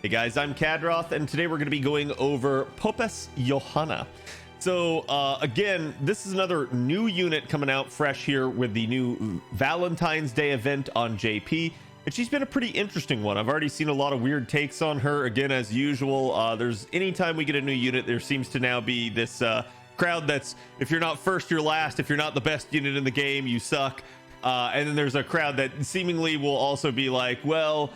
Hey guys, I'm Khadroth, and today we're going to be going over Pope's Johanna. So again, this is another new unit coming out fresh here with the new Valentine's Day event on JP, and she's been a pretty interesting one. I've already seen a lot of weird takes on her. Again, as usual, there's anytime we get a new unit, there seems to now be this crowd that's, if you're not first, you're last. If you're not the best unit in the game, you suck. And then there's a crowd that seemingly will also be like, well,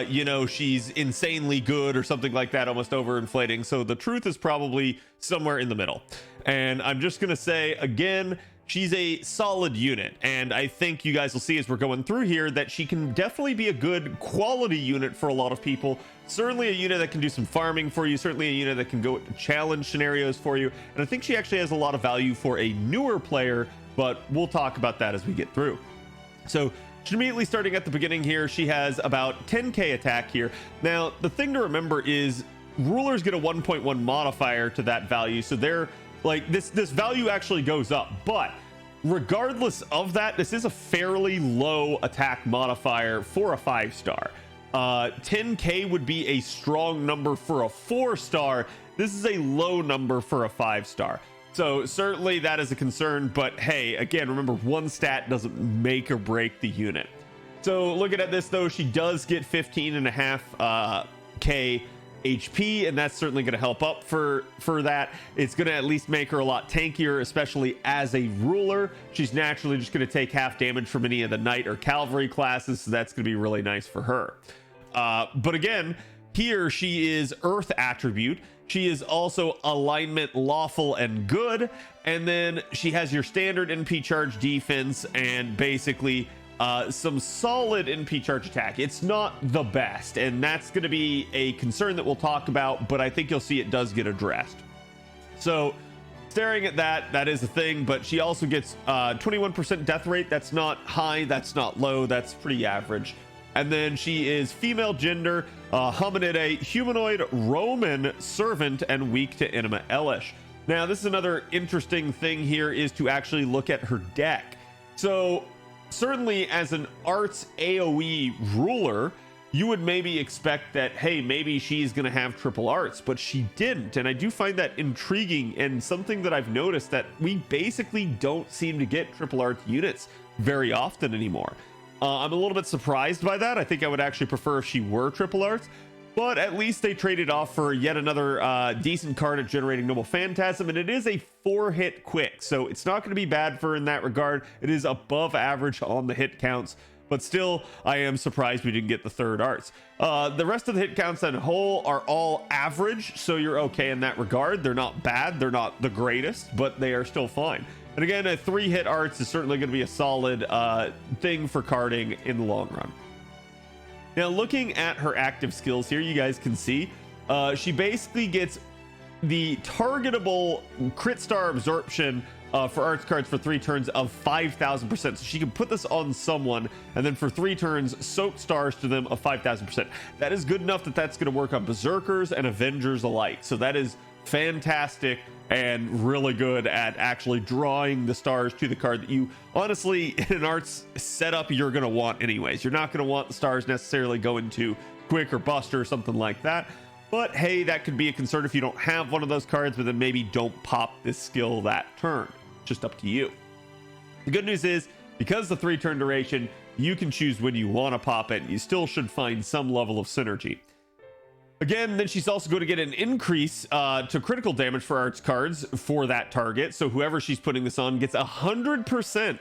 you know, she's insanely good or something like that, almost overinflating. So the truth is probably somewhere in the middle. And I'm just going to say, again, she's a solid unit. And I think you guys will see as we're going through here that she can definitely be a good quality unit for a lot of people. Certainly a unit that can do some farming for you. Certainly a unit that can go challenge scenarios for you. And I think she actually has a lot of value for a newer player, but we'll talk about that as we get through. So immediately starting at the beginning here, she has about 10k attack here. Now the thing to remember is rulers get a 1.1 modifier to that value, so they're like this value actually goes up, but regardless of that, this is a fairly low attack modifier for a 5-star. 10k would be a strong number for a 4-star. This is a low number for a 5-star. So certainly that is a concern, but hey, again, remember, one stat doesn't make or break the unit. So looking at this though, she does get 15.5 k HP, and that's certainly going to help up for that. It's going to at least make her a lot tankier, especially as a ruler. She's naturally just going to take half damage from any of the knight or cavalry classes, so that's going to be really nice for her. But again, here she is earth attribute. She is also alignment lawful and good, and then she has your standard NP charge defense and basically some solid NP charge attack. It's not the best, and that's going to be a concern that we'll talk about, but I think you'll see it does get addressed. So staring at that, that is a thing, but she also gets 21% death rate. That's not high, that's not low, that's pretty average. And then she is female gender, hominid, humanoid, Roman, servant, and weak to Intima Elish. Now, this is another interesting thing here, is to actually look at her deck. So certainly as an arts AoE ruler, you would maybe expect that, hey, maybe she's going to have triple arts, but she didn't. And I do find that intriguing, and something that I've noticed that we basically don't seem to get triple arts units very often anymore. I'm a little bit surprised by that. I think I would actually prefer if she were triple arts, but at least they traded off for yet another decent card at generating noble phantasm, and it is a 4-hit quick, so it's not going to be bad for her in that regard. It is above average on the hit counts, but still, I am surprised we didn't get the third arts. The rest of the hit counts as a whole are all average, so you're okay in that regard. They're not bad, they're not the greatest, but they are still fine. And again, a 3-hit arts is certainly going to be a solid thing for carding in the long run. Now, looking at her active skills here, you guys can see she basically gets the targetable crit star absorption for arts cards for 3 turns of 5,000%. So she can put this on someone, and then for 3 turns, soak stars to them of 5,000%. That is good enough that that's going to work on berserkers and avengers alike. So that is fantastic and really good at actually drawing the stars to the card that you honestly, in an arts setup, you're going to want anyways. You're not going to want the stars necessarily going to quick or buster or something like that, but hey, that could be a concern if you don't have one of those cards, but then maybe don't pop this skill that turn. Just up to you. The good news is, because the 3-turn duration, you can choose when you want to pop it. You still should find some level of synergy. Again, then she's also going to get an increase to critical damage for arts cards for that target. So whoever she's putting this on gets 100%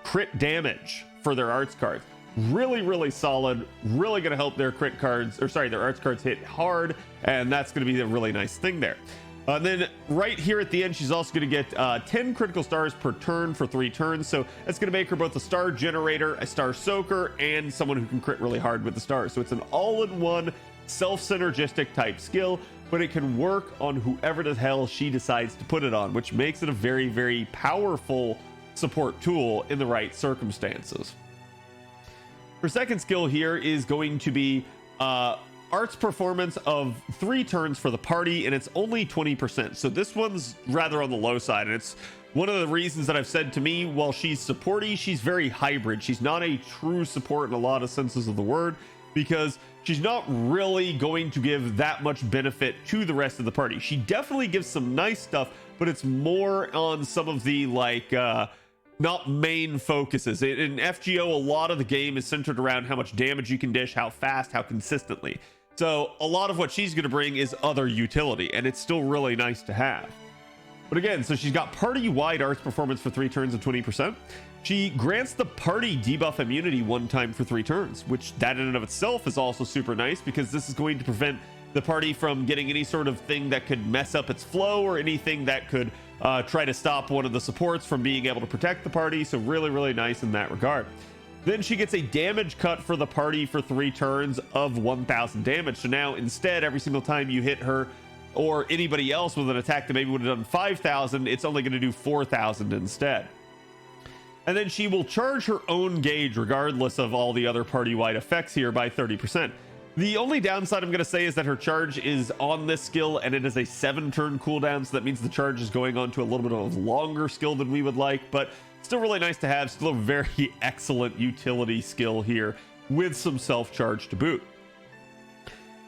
crit damage for their arts cards. Really, really solid. Really going to help their crit cards, or sorry, their arts cards hit hard. And that's going to be a really nice thing there. Then right here at the end, she's also going to get 10 critical stars per turn for 3 turns. So that's going to make her both a star generator, a star soaker, and someone who can crit really hard with the stars. So it's an all-in-one self-synergistic type skill, but it can work on whoever the hell she decides to put it on, which makes it a very, very powerful support tool in the right circumstances. Her second skill here is going to be arts performance of 3 turns for the party, and it's only 20%. So this one's rather on the low side, and it's one of the reasons that I've said to me, while she's supporty, she's very hybrid. She's not a true support in a lot of senses of the word, because she's not really going to give that much benefit to the rest of the party. She definitely gives some nice stuff, but it's more on some of the like not main focuses. In FGO, a lot of the game is centered around how much damage you can dish, how fast, how consistently. So a lot of what she's going to bring is other utility, and it's still really nice to have. But again, so she's got party-wide arts performance for 3 turns and 20%. She grants the party debuff immunity 1 time for 3 turns, which that in and of itself is also super nice, because this is going to prevent the party from getting any sort of thing that could mess up its flow, or anything that could try to stop one of the supports from being able to protect the party. So really, really nice in that regard. Then she gets a damage cut for the party for 3 turns of 1,000 damage. So now instead, every single time you hit her or anybody else with an attack that maybe would have done 5,000, it's only going to do 4,000 instead. And then she will charge her own gauge regardless of all the other party-wide effects here by 30%. The only downside I'm going to say is that her charge is on this skill, and it is a 7-turn cooldown, so that means the charge is going on to a little bit of a longer skill than we would like, but still really nice to have. Still a very excellent utility skill here with some self-charge to boot.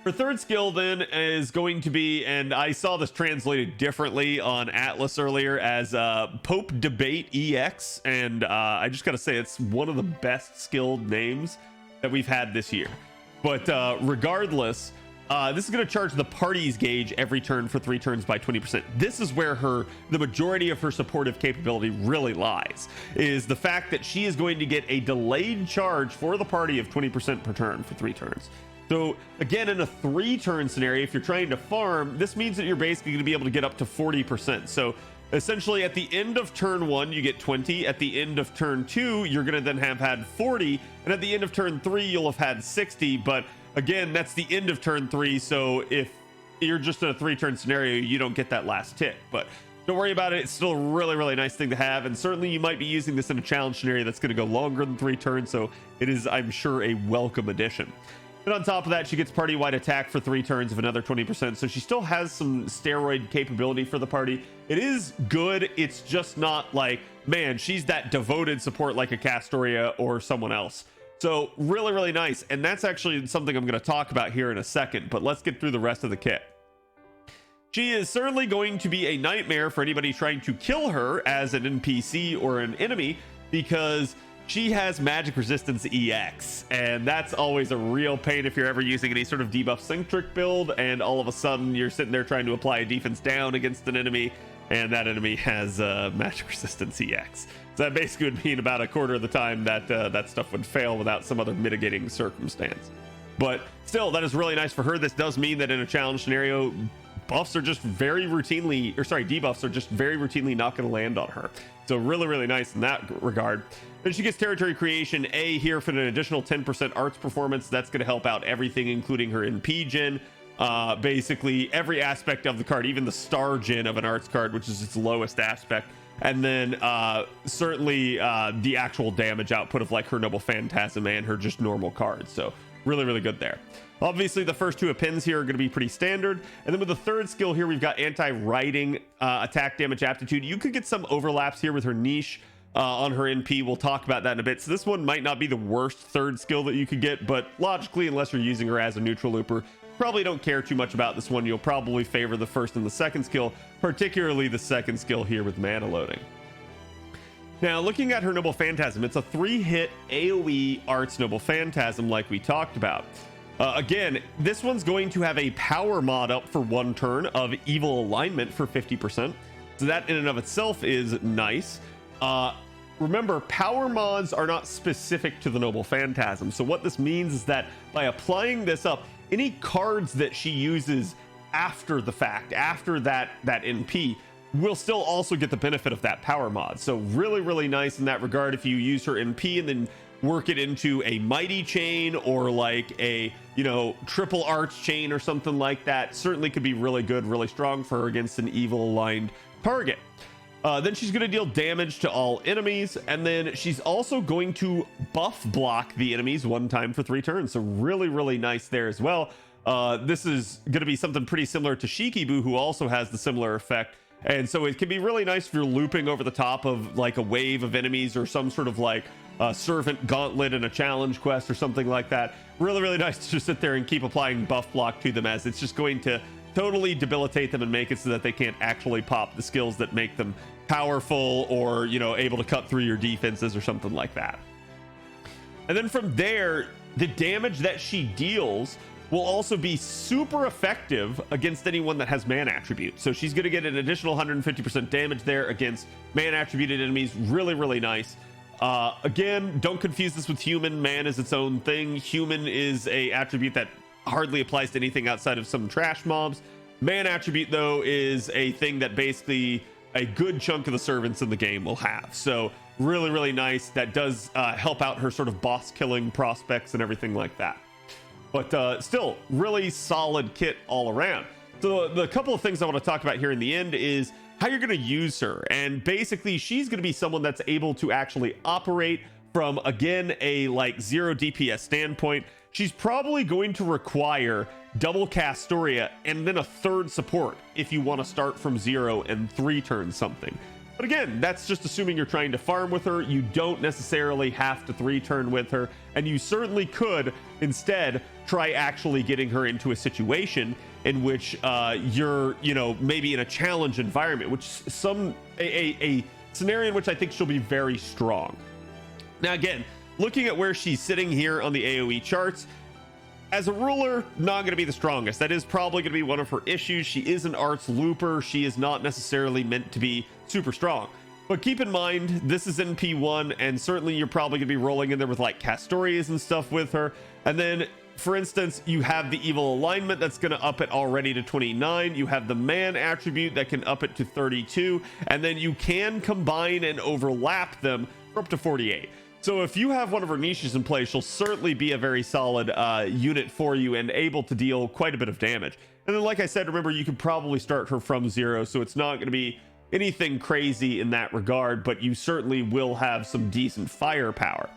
Her third skill then is going to be, and I saw this translated differently on Atlas earlier, as Pope Debate EX, and I just gotta say it's one of the best skilled names that we've had this year. But regardless, this is going to charge the party's gauge every turn for 3 turns by 20%. This is where the majority of her supportive capability really lies, is the fact that she is going to get a delayed charge for the party of 20% per turn for 3 turns. So again, in a 3-turn scenario, if you're trying to farm, this means that you're basically going to be able to get up to 40%. So essentially at the end of turn 1, you get 20. At the end of turn 2, you're going to then have had 40. And at the end of turn 3, you'll have had 60. But again, that's the end of turn 3. So if you're just in a 3-turn scenario, you don't get that last tick. But don't worry about it. It's still a really, really nice thing to have. And certainly you might be using this in a challenge scenario that's going to go longer than 3 turns. So it is, I'm sure, a welcome addition. And on top of that, she gets party-wide attack for 3 turns of another 20%. So she still has some steroid capability for the party. It is good. It's just not like, man, she's that devoted support like a Castoria or someone else. So really, really nice. And that's actually something I'm going to talk about here in a second. But let's get through the rest of the kit. She is certainly going to be a nightmare for anybody trying to kill her as an NPC or an enemy, because she has magic resistance EX, and that's always a real pain if you're ever using any sort of debuff centric build, and all of a sudden you're sitting there trying to apply a defense down against an enemy, and that enemy has magic resistance EX. So that basically would mean about a quarter of the time that that stuff would fail without some other mitigating circumstance. But still, that is really nice for her. This does mean that in a challenge scenario, buffs are just very routinely, or sorry, debuffs are just very routinely not going to land on her. So really, really nice in that regard. Then she gets territory creation A here for an additional 10% arts performance. That's going to help out everything, including her NP gen, basically every aspect of the card, even the star gen of an arts card, which is its lowest aspect. And then certainly the actual damage output of like her noble phantasm and her just normal cards. So really, really good there. Obviously, the first 2 appends here are going to be pretty standard. And then with the third skill here, we've got anti-riding attack damage aptitude. You could get some overlaps here with her niche on her NP. We'll talk about that in a bit. So this one might not be the worst third skill that you could get, but logically, unless you're using her as a neutral looper, probably don't care too much about this one. You'll probably favor the first and the second skill, particularly the second skill here with mana loading. Now, looking at her Noble Phantasm, it's a 3-hit AoE Arts Noble Phantasm like we talked about. Again, this one's going to have a power mod up for 1 turn of Evil Alignment for 50%. So that in and of itself is nice. Remember, power mods are not specific to the Noble Phantasm. So what this means is that by applying this up, any cards that she uses after the fact, after that NP, will still also get the benefit of that power mod. So really, really nice in that regard. If you use her NP and then work it into a mighty chain or like a, you know, triple arch chain or something like that, certainly could be really good, really strong for her against an evil aligned target. Then she's going to deal damage to all enemies, and then she's also going to buff block the enemies 1 time for 3 turns. So really, really nice there as well. This is going to be something pretty similar to Shikibu, who also has the similar effect. And so it can be really nice if you're looping over the top of like a wave of enemies or some sort of like servant gauntlet in a challenge quest or something like that. Really, really nice to just sit there and keep applying buff block to them, as it's just going to totally debilitate them and make it so that they can't actually pop the skills that make them powerful or, you know, able to cut through your defenses or something like that. And then from there, the damage that she deals will also be super effective against anyone that has man attribute. So she's going to get an additional 150% damage there against man attributed enemies. Really, really nice. Again, don't confuse this with human. Man is its own thing. Human is a attribute that hardly applies to anything outside of some trash mobs. Man attribute, though, is a thing that basically a good chunk of the servants in the game will have. So really, really nice. That does help out her sort of boss killing prospects and everything like that. But still, really solid kit all around. So the couple of things I want to talk about here in the end is how you're going to use her. And basically, she's going to be someone that's able to actually operate from, again, a like 0 DPS standpoint. She's probably going to require double Castoria and then a third support if you want to start from 0 and 3 turn something. But again, that's just assuming you're trying to farm with her. You don't necessarily have to 3 turn with her, and you certainly could instead try actually getting her into a situation in which you're, you know, maybe in a challenge environment, which a scenario in which I think she'll be very strong. Now, again, looking at where she's sitting here on the AoE charts, as a ruler, not going to be the strongest. That is probably going to be one of her issues. She is an arts looper. She is not necessarily meant to be super strong. But keep in mind, this is in P1, and certainly you're probably going to be rolling in there with like Castorias and stuff with her. And then, for instance, you have the evil alignment that's going to up it already to 29. You have the man attribute that can up it to 32. And then you can combine and overlap them for up to 48. So if you have one of her niches in play, she'll certainly be a very solid unit for you and able to deal quite a bit of damage. And then, like I said, remember, you could probably start her from 0, so it's not going to be anything crazy in that regard, but you certainly will have some decent firepower.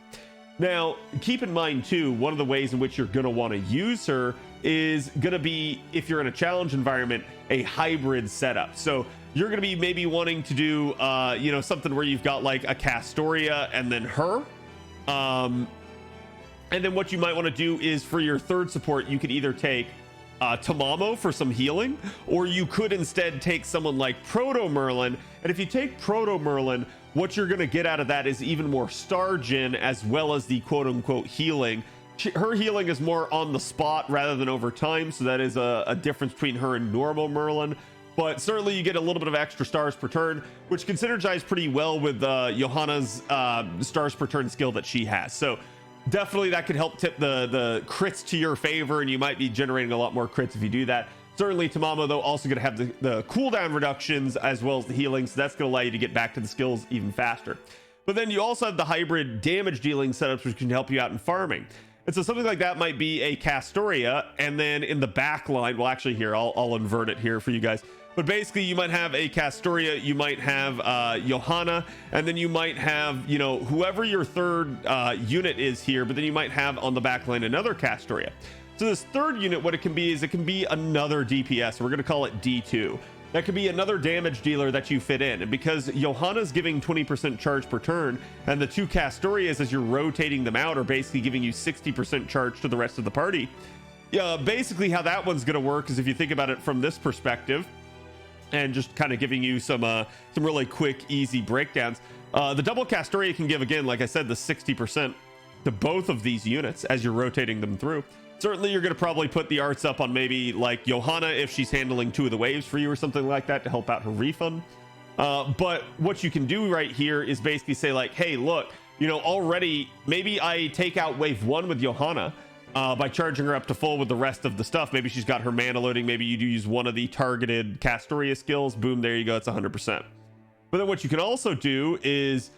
Now, keep in mind, too, one of the ways in which you're going to want to use her is going to be, if you're in a challenge environment, a hybrid setup. So you're going to be maybe wanting to do, you know, something where you've got like a Castoria and then her. And then what you might want to do is for your third support, you could either take Tamamo for some healing, or you could instead take someone like Proto Merlin. And if you take Proto Merlin, what you're going to get out of that is even more star gen, as well as the quote unquote healing. Her healing is more on the spot rather than over time, so that is a difference between her and normal Merlin. But certainly you get a little bit of extra stars per turn, which can synergize pretty well with Johanna's stars per turn skill that she has. So definitely that could help tip the crits to your favor, and you might be generating a lot more crits if you do that. Certainly Tamamo, though, also going to have the cooldown reductions as well as the healing, so that's going to allow you to get back to the skills even faster. But then you also have the hybrid damage dealing setups, which can help you out in farming. And so something like that might be a Castoria, and then in the back line, well, actually here, I'll invert it here for you guys. But basically, you might have a Castoria, you might have Johanna, and then you might have, you know, whoever your third unit is here, but then you might have on the back line another Castoria. So this third unit, what it can be is it can be another DPS. We're going to call it D2. That could be another damage dealer that you fit in. And because Johanna's giving 20% charge per turn, and the 2 Castorias, as you're rotating them out, are basically giving you 60% charge to the rest of the party. Basically how that one's going to work is, if you think about it from this perspective, and just kind of giving you some really quick, easy breakdowns. The double Castoria can give, again, like I said, the 60% to both of these units as you're rotating them through. Certainly, you're going to probably put the arts up on maybe like Johanna if she's handling 2 of the waves for you or something like that to help out her refund. But what you can do right here is basically say like, hey, look, you know, already maybe I take out wave 1 with Johanna, by charging her up to full with the rest of the stuff. Maybe she's got her mana loading. Maybe you do use one of the targeted Castoria skills. Boom, there you go. It's 100%. But then what you can also do is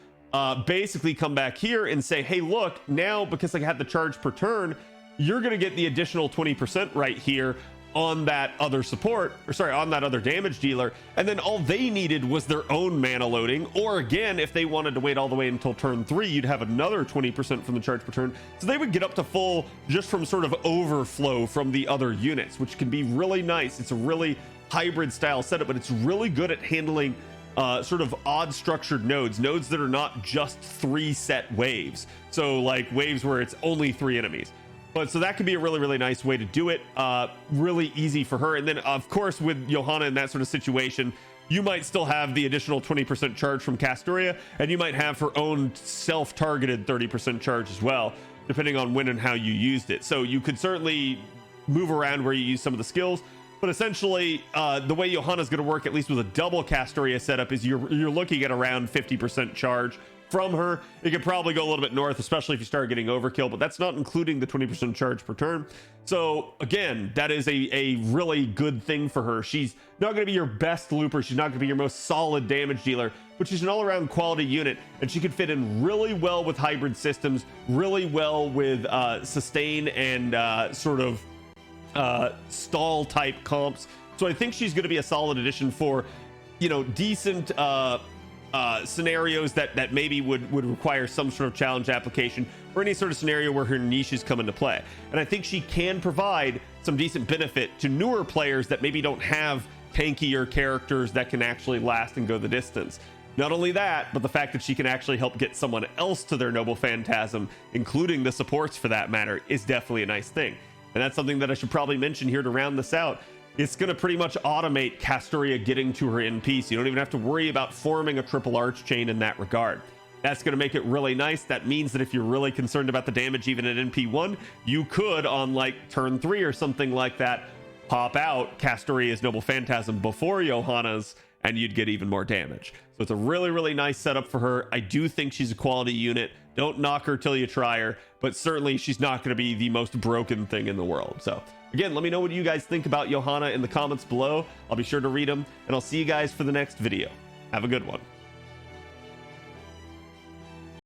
basically come back here and say, hey, look, now because I had the charge per turn, you're going to get the additional 20% right here on that other support, or sorry, on that other damage dealer. And then all they needed was their own mana loading, or again, if they wanted to wait all the way until turn 3, you'd have another 20% from the charge per turn. So they would get up to full just from sort of overflow from the other units, which can be really nice. It's a really hybrid style setup, but it's really good at handling sort of odd structured nodes that are not just 3 set waves, so like waves where it's only 3 enemies. But so that could be a really nice way to do it. Really easy for her. And then of course with Johanna in that sort of situation, you might still have the additional 20% charge from Castoria, and you might have her own self-targeted 30% charge as well, depending on when and how you used it. So you could certainly move around where you use some of the skills, but essentially the way Johanna's going to work, at least with a double Castoria setup, is you're looking at around 50% charge from her. It could probably go a little bit north, especially if you start getting overkill, but that's not including the 20% charge per turn. So again, that is a really good thing for her. She's not going to be your best looper, she's not going to be your most solid damage dealer, but she's an all-around quality unit, and she could fit in really well with hybrid systems, really well with sustain and sort of stall type comps. So I think she's going to be a solid addition for, you know, decent scenarios that maybe would require some sort of challenge application, or any sort of scenario where her niches come into play. And I think she can provide some decent benefit to newer players that maybe don't have tankier characters that can actually last and go the distance. Not only that, but the fact that she can actually help get someone else to their noble phantasm, including the supports for that matter, is definitely a nice thing. And that's something that I should probably mention here to round this out. It's going to pretty much automate Castoria getting to her NP, so you don't even have to worry about forming a triple arch chain in that regard. That's going to make it really nice. That means that if you're really concerned about the damage even at NP1, you could, on like turn 3 or something like that, pop out Castoria's noble phantasm before Johanna's, and you'd get even more damage. So it's a really nice setup for her. I do think she's a quality unit. Don't knock her till you try her, but certainly she's not going to be the most broken thing in the world. So again, let me know what you guys think about Johanna in the comments below. I'll be sure to read them, and I'll see you guys for the next video. Have a good one.